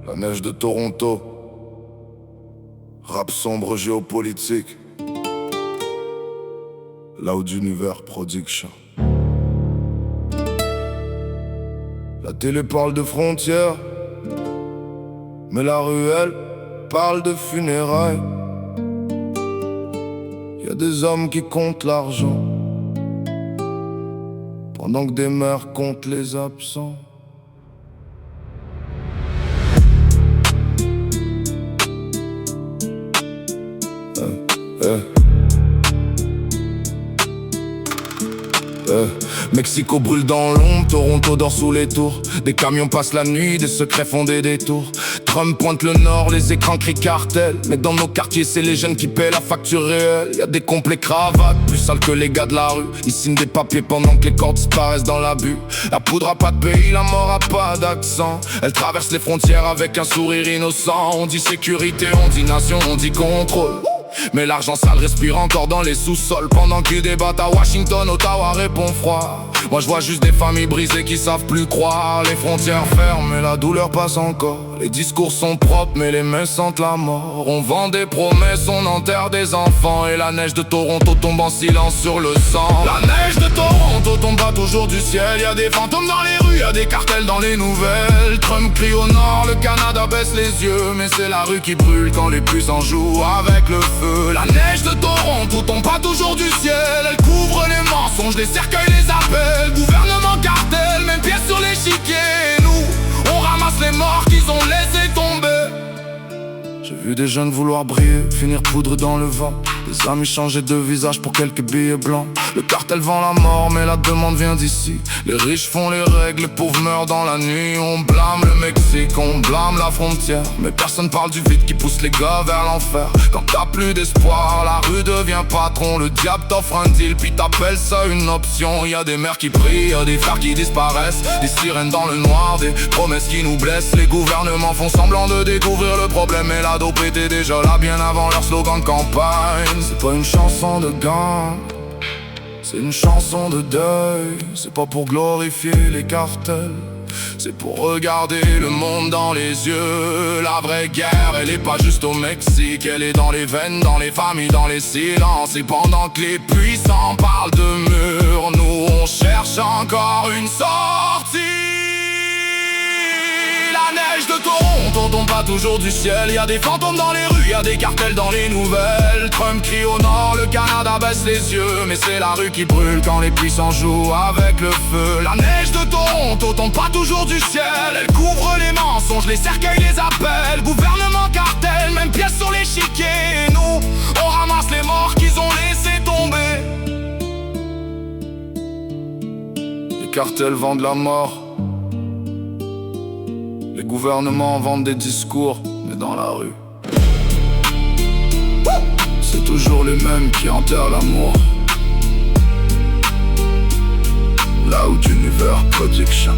La neige de Toronto, rap sombre géopolitique, Loud Univers Production. La télé parle de frontières, mais la ruelle parle de funérailles. Y a des hommes qui comptent l'argent, pendant que des mères comptent les absents. Mexico brûle dans l'ombre, Toronto dort sous les tours. Des camions passent la nuit, des secrets font des détours. Trump pointe le nord, les écrans crient cartel. Mais dans nos quartiers c'est les jeunes qui paient la facture réelle. Y'a des complets cravates, plus sales que les gars de la rue. Ils signent des papiers pendant que les corps disparaissent dans l'abus. La poudre a pas de pays, la mort a pas d'accent. Elle traverse les frontières avec un sourire innocent. On dit sécurité, on dit nation, on dit contrôle. Mais l'argent sale respire encore dans les sous-sols. Pendant qu'ils débattent à Washington, Ottawa répond froid. Moi je vois juste des familles brisées qui savent plus croire. Les frontières ferment mais la douleur passe encore. Les discours sont propres mais les mains sentent la mort. On vend des promesses, on enterre des enfants. Et la neige de Toronto tombe en silence sur le sang. La neige de Toronto tombe pas toujours du ciel. Y'a des fantômes dans les rues, y'a des cartels dans les nouvelles. Trump crie au nord, le Canada baisse les yeux. Mais c'est la rue qui brûle quand les puissants jouent avec le feu. La neige de Toronto tombe pas toujours du ciel. Elle couvre les mensonges, les cercueils, les appels. Gouvernement, cartel, même pièce sur l'échiquier. Nous, on ramasse les morts qu'ils ont laissé tomber. J'ai vu des jeunes vouloir briller, finir poudre dans le vent. Des amis changer de visage pour quelques billets blancs. Le cartel vend la mort mais la demande vient d'ici. Les riches font les règles, les pauvres meurent dans la nuit. On blâme le Mexique, on blâme la frontière. Mais personne parle du vide qui pousse les gars vers l'enfer. Quand t'as plus d'espoir, la rue devient patron. Le diable t'offre un deal puis t'appelles ça une option. Y'a des mères qui prient, y'a des frères qui disparaissent. Des sirènes dans le noir, des promesses qui nous blessent. Les gouvernements font semblant de découvrir le problème. Et la dope était déjà là bien avant leur slogan de campagne. C'est pas une chanson de gang, c'est une chanson de deuil. C'est pas pour glorifier les cartels, c'est pour regarder le monde dans les yeux. La vraie guerre, elle est pas juste au Mexique. Elle est dans les veines, dans les familles, dans les silences. Et pendant que les puissants parlent de murs, nous on cherche encore une sortie. La neige de Toronto tombe pas toujours du ciel. Y'a des fantômes dans les rues, y'a des cartels dans les nouvelles. Trump crie au nord, le Canada baisse les yeux. Mais c'est la rue qui brûle quand les puissants jouent avec le feu. La neige de Toronto tombe pas toujours du ciel. Elle couvre les mensonges, les cercueils, les appels. Gouvernement, cartel, même pièce sur l'échiquier. Et nous, on ramasse les morts qu'ils ont laissé tomber. Les cartels vendent la mort, les gouvernements vendent des discours, mais dans la rue c'est toujours les mêmes qui enterrent l'amour. Loud Univers Production.